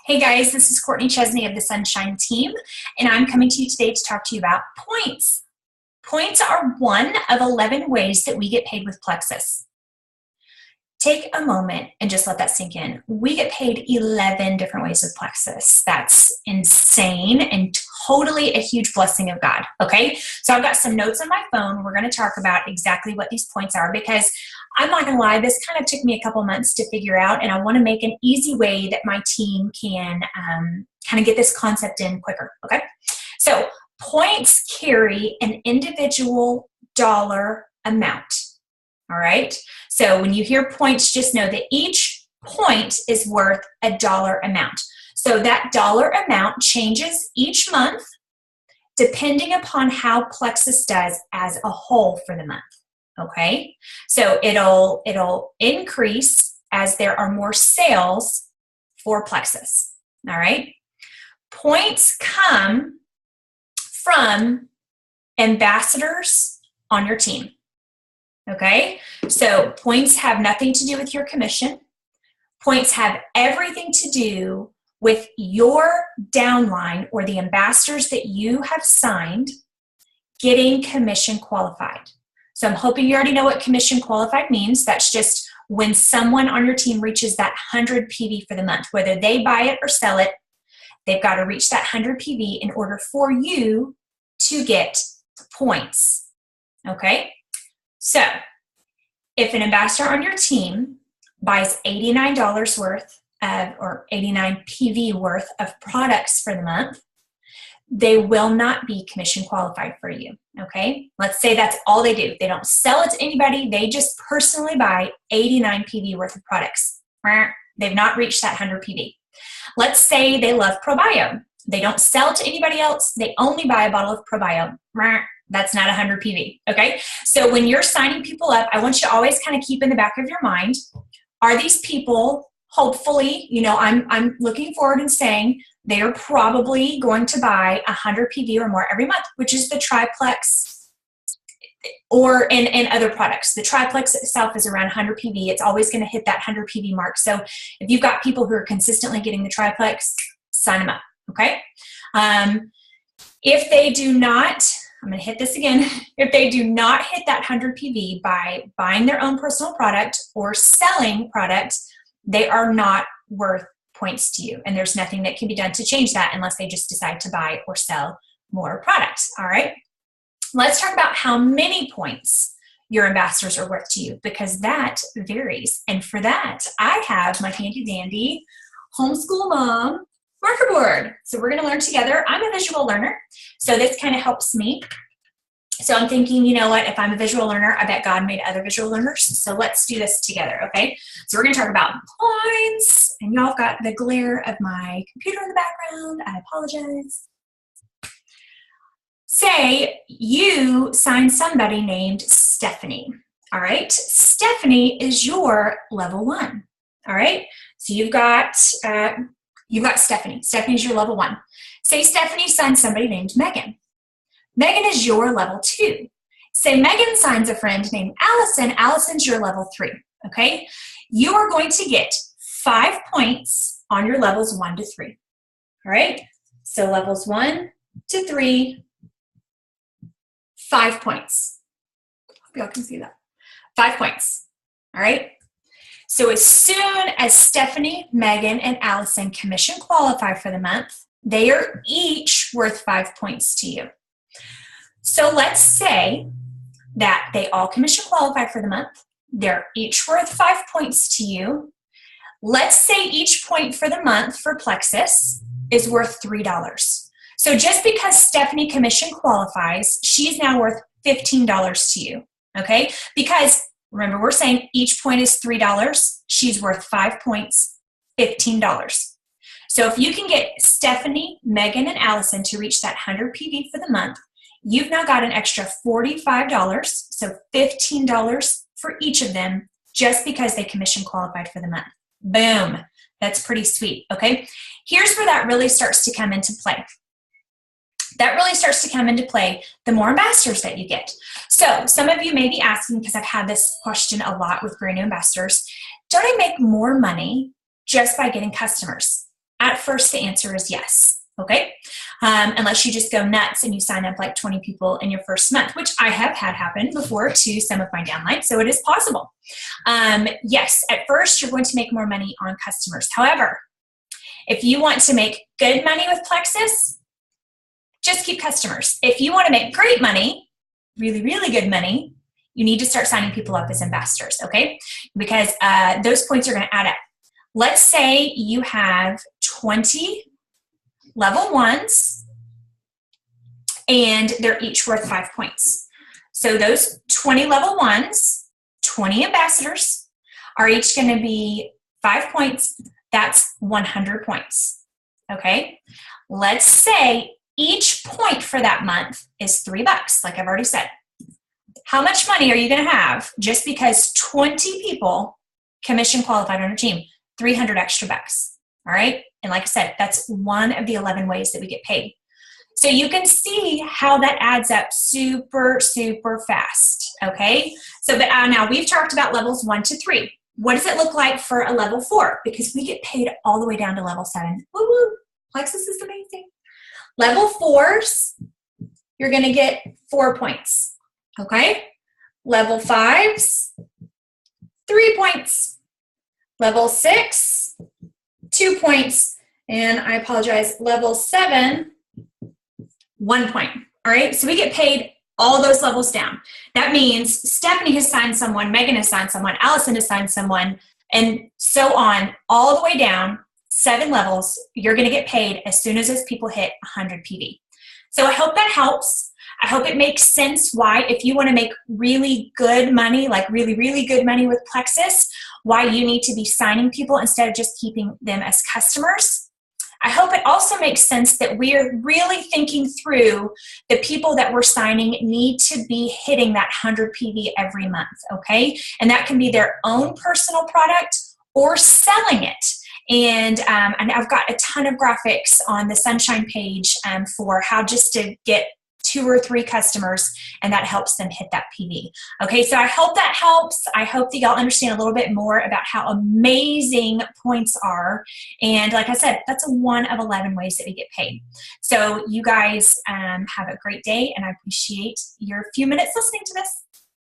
Hey guys, this is Courtney Chesney of the Sunshine Team, and I'm coming to you today to talk to you about points. Points are one of 11 ways that we get paid with Plexus. Take a moment and just let that sink in. We get paid 11 different ways with Plexus. That's insane and totally a huge blessing of God, okay? So I've got some notes on my phone. We're going to talk about exactly what these points are because I'm not going to lie, this kind of took me a couple months to figure out, and I want to make an easy way that my team can kind of get this concept in quicker, okay? So points carry an individual dollar amount, all right? So when you hear points, just know that each point is worth a dollar amount. So that dollar amount changes each month depending upon how Plexus does as a whole for the month. Okay, so it'll increase as there are more sales for Plexus. All right, points come from ambassadors on your team. Okay, so points have nothing to do with your commission. Points have everything to do with your downline or the ambassadors that you have signed getting commission qualified. So I'm hoping you already know what commission qualified means. That's just when someone on your team reaches that 100 PV for the month, whether they buy it or sell it, they've got to reach that 100 PV in order for you to get points. Okay? So if an ambassador on your team buys $89 worth of, or 89 PV worth of products for the month, they will not be commission qualified for you, okay? Let's say that's all they do. They don't sell it to anybody. They just personally buy 89 PV worth of products. They've not reached that 100 PV. Let's say they love ProBio. They don't sell it to anybody else. They only buy a bottle of ProBio. That's not 100 PV, okay? So when you're signing people up, I want you to always kind of keep in the back of your mind, are these people, hopefully, you know, I'm looking forward and saying, they are probably going to buy 100 PV or more every month, which is the triplex or in other products. The triplex itself is around 100 PV. It's always going to hit that 100 PV mark. So if you've got people who are consistently getting the triplex, sign them up, okay? If they do not, I'm going to hit this again, if they do not hit that 100 PV by buying their own personal product or selling product, they are not worth points to you, and there's nothing that can be done to change that unless they just decide to buy or sell more products. All right, let's talk about how many points your ambassadors are worth to you, because that varies. And for that, I have my handy dandy homeschool mom marker board. So we're going to learn together. I'm a visual learner, so this kind of helps me. So I'm thinking, you know what, if I'm a visual learner, I bet God made other visual learners. So let's do this together, okay? So we're going to talk about points, and y'all have got the glare of my computer in the background. I apologize. Say you sign somebody named Stephanie, all right? Stephanie is your level 1, all right? So you've got Stephanie. Stephanie's your level 1. Say Stephanie signs somebody named Megan. Megan is your level 2. Say Megan signs a friend named Allison. Allison's your level 3, okay? You are going to get 5 points on your levels 1 to 3, all right? So levels 1 to 3, 5 points. Hope y'all can see that. 5 points, all right? So as soon as Stephanie, Megan, and Allison commission qualify for the month, they are each worth 5 points to you. So let's say that they all commission qualify for the month. They're each worth 5 points to you. Let's say each point for the month for Plexus is worth $3. So just because Stephanie commission qualifies, she's now worth $15 to you, okay? Because remember, we're saying each point is $3. She's worth 5 points, $15. So if you can get Stephanie, Megan, and Allison to reach that 100 PV for the month, you've now got an extra $45, so $15 for each of them just because they commission qualified for the month. Boom. That's pretty sweet, okay? Here's where that really starts to come into play. That really starts to come into play the more ambassadors that you get. So some of you may be asking, because I've had this question a lot with brand new ambassadors, don't I make more money just by getting customers? At first, the answer is yes, okay? Unless you just go nuts and you sign up like 20 people in your first month, which I have had happen before to some of my downlines, so it is possible. Yes, at first, you're going to make more money on customers. However, if you want to make good money with Plexus, just keep customers. If you want to make great money, really, really good money, you need to start signing people up as ambassadors, okay? Because those points are going to add up. Let's say you have 20 level 1s, and they're each worth 5 points. So those 20 level 1s, 20 ambassadors, are each going to be 5 points. That's 100 points, okay? Let's say each point for that month is $3, like I've already said. How much money are you going to have just because 20 people commission qualified on your team? 300 extra bucks, all right? And like I said, that's one of the 11 ways that we get paid. So you can see how that adds up super, super fast, okay? So but now we've talked about levels 1 to 3. What does it look like for a level 4? Because we get paid all the way down to level 7. Woo woo, Plexus is amazing. Level 4s, you're going to get 4 points, okay? Level 5s, 3 points. Level 6, 2 points. And I apologize, level 7, 1 point. All right, so we get paid all those levels down. That means Stephanie has signed someone, Megan has signed someone, Allison has signed someone, and so on, all the way down, 7 levels. You're going to get paid as soon as those people hit 100 PV. So I hope that helps. I hope it makes sense why, if you want to make really good money, like really, really good money with Plexus, why you need to be signing people instead of just keeping them as customers. I hope it also makes sense that we're really thinking through the people that we're signing need to be hitting that 100 PV every month, okay? And that can be their own personal product or selling it. And I've got a ton of graphics on the Sunshine page for how just to get 2 or 3 customers, and that helps them hit that PV. Okay, so I hope that helps. I hope that y'all understand a little bit more about how amazing points are. And like I said, that's one of 11 ways that we get paid. So you guys have a great day, and I appreciate your few minutes listening to this.